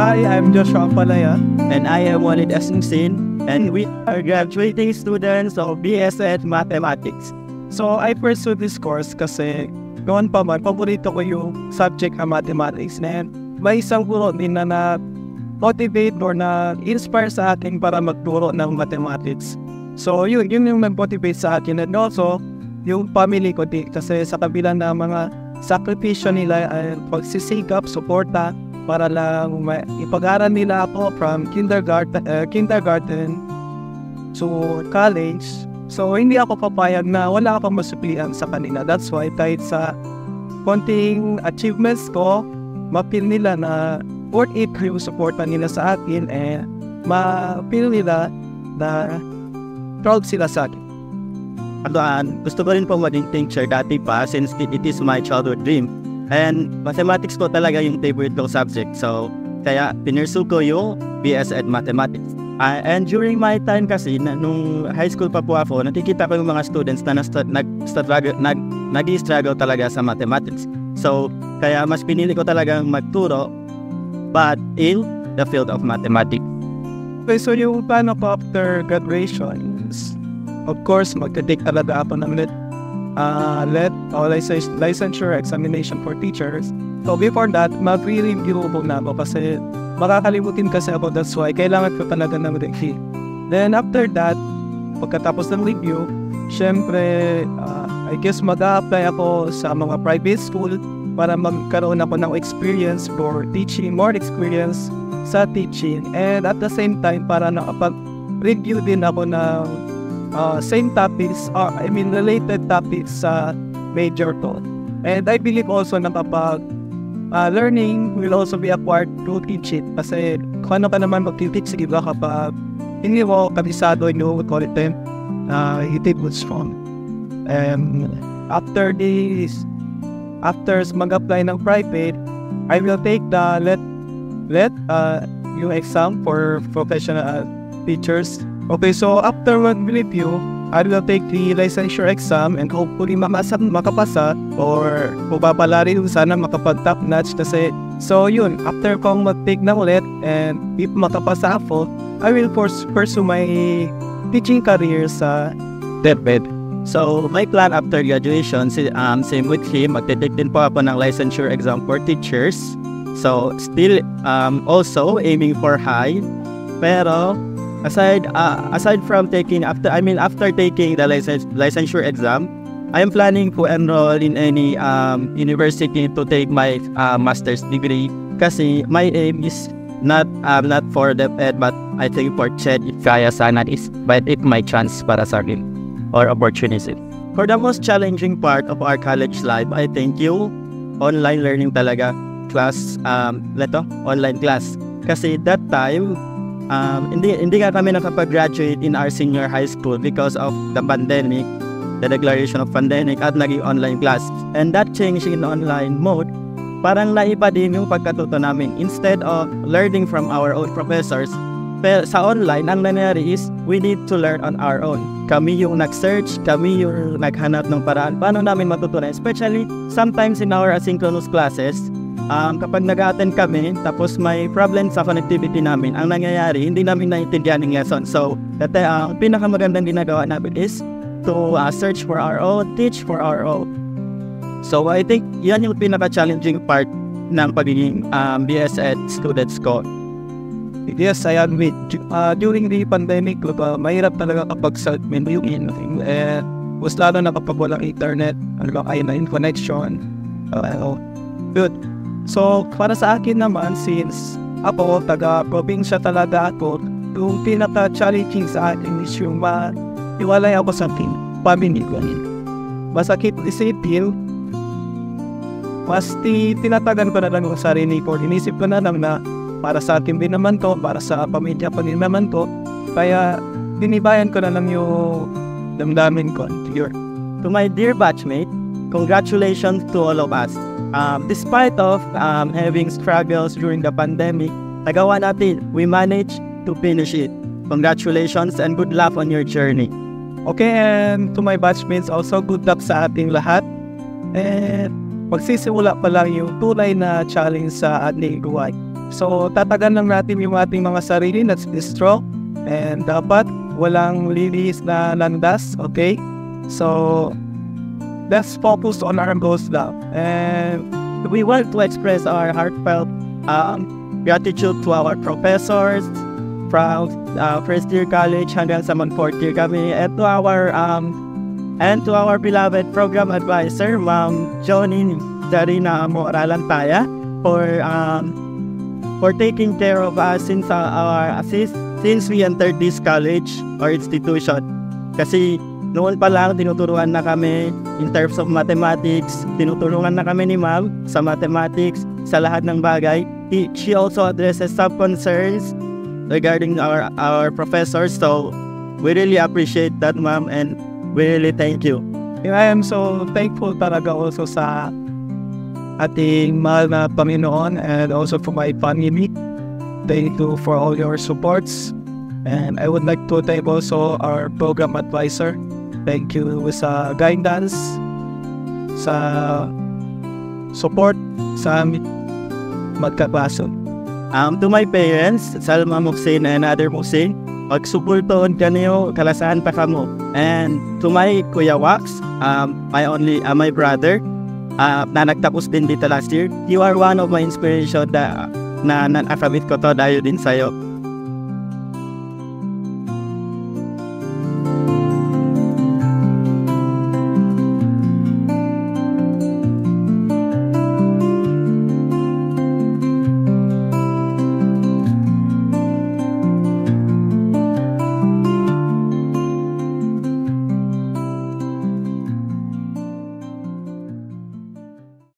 Hi, I'm Joshua Palaya. And I am Walid Asingsin. And we are graduating students of BSEd Mathematics. So I pursued this course kasi noon pa man, paborito ko yung subject ng mathematics. And may isang guro din na na-motivate or na-inspire sa akin para magturo ng mathematics. So yun yung nag-motivate sa akin. And also, yung family ko din. Kasi sa kabila na mga sakripisyo nila ay pagsisikap, suporta, para lang ipag-aral nila ako from kindergarten to college. So, hindi ako papayag na wala akong masuplian sa kanila. That's why kahit sa konting achievements ko, mapil nila na worth it yung supportan nila sa akin and mapil nila na proud sila sa akin. Gusto ko rin po maging teacher dati pa since it is my childhood dream. And mathematics ko talaga yung favorite kong subject. So, kaya pinursu ko yung BSEd Mathematics. And during my time kasi, nung high school pa po ako, nakikita ko yung mga students na nag-struggle talaga sa mathematics. So, kaya mas pinili ko talagang magturo, but in the field of mathematics. Okay, so yung plano ko after graduation is, of course, magka-take talaga ako ng licensure examination for teachers. So before that, mag-re-review na ako kasi makakalimutin kasi ako. That's why kailangan ko talaga ng review. Then after that, pagkatapos ng review, syempre, I guess mag-a-apply ako sa mga private school para magkaroon ako ng experience for teaching, more experience sa teaching. And at the same time, para nakapag-review din ako ng same topics, related topics sa major ko. And I believe also na kapag learning will also be acquired through teaching. Kasi kung ano ka naman mag-teach, sige ba kapag hindi mo kabisado, we call it them, it was strong. And after mag-apply ng private, I will take the yung exam for professional teachers. Okay, so after one review, I will take the licensure exam and hopefully makapasa or mapapala rin sana makapag-top notch kasi. So yun, after kong mag-take na ulit and if makapasa ako, I will pursue my teaching career sa DepEd. So my plan after graduation, same with him, magte-take din po ako ng licensure exam for teachers. So still also aiming for high, pero aside from taking after taking the licensure exam, I am planning to enroll in any university to take my master's degree. Kasi my aim is not for DepEd but I think for CHED if kaya sana is but it my chance para sa akin or opportunity. For the most challenging part of our college life, I think yung online learning talaga class online class. Kasi that time hindi nga kami nakapag-graduate in our senior high school because of the pandemic, the declaration of pandemic at naging online class. And that change in online mode, parang naiba din yung pagkatuto namin. Instead of learning from our own professors, sa online, ang nangyari is we need to learn on our own. Kami yung nag-search, kami yung naghanap ng paraan. Paano namin matutunan? Especially, sometimes in our asynchronous classes, kapag nag-attend kami, tapos may problem sa connectivity namin, ang nangyayari, hindi namin naiintindihan ng lesson. So, ang pinakamagandang ginagawa namin is to search for our own, teach for our own. So, I think yan yung pinaka-challenging part ng pagiging BSEd students ko. Yes, I admit. During the pandemic, mahirap talaga kapag self-made yung anything. Mas lalo na kapag walang internet, ayun connection. Good. So, para sa akin naman, since ako, taga-probinsya talaga ako, yung pinaka-challenging sa akin is yung iwalay ako sa family ko. Masakit isipin, mas tinatagan ko na lang yung sarili ko. Inisip ko na lang na para sa akin din naman to, para sa pamilya pa din naman to. Kaya, tinibayan ko na lang yung damdamin ko. To my dear batchmate, congratulations to all of us. Despite of having struggles during the pandemic, nagawa natin. We managed to finish it. Congratulations and good luck on your journey. Okay, and to my batchmates also, good luck sa ating lahat. And magsisimula pa lang yung tunay na challenge sa ating buhay. So, tatagan lang natin yung ating mga sarili, let's be strong. And dapat walang lilis na landas, okay? So, let's focus on our goals now. And we want to express our heartfelt gratitude to our professors from first year college hanggang sa fourth year kami, and to our beloved program advisor, Ma'am Johnny Darina Moralantaya, for taking care of us since we entered this college or institution. Kasi noon pa lang tinuturuan na kami in terms of mathematics, tinutulungan na kami ni Ma'am sa mathematics, sa lahat ng bagay. She also addresses some concerns regarding our professors, so we really appreciate that, Ma'am, and we really thank you. I am so thankful talaga also sa ating mahal na Panginoon and also for my family. Thank you for all your supports. And I would like to thank also our program advisor. Thank you sa guidance, sa support sa amin magkaklase. To my parents, Salma Muhsin and Other Muhsin, magsuportoon kanyo, kalasahan pa kamo. And to my Kuya Wax, my brother, na nagtapos din dito last year, you are one of my inspiration na nakamit ko to dahil din sa'yo.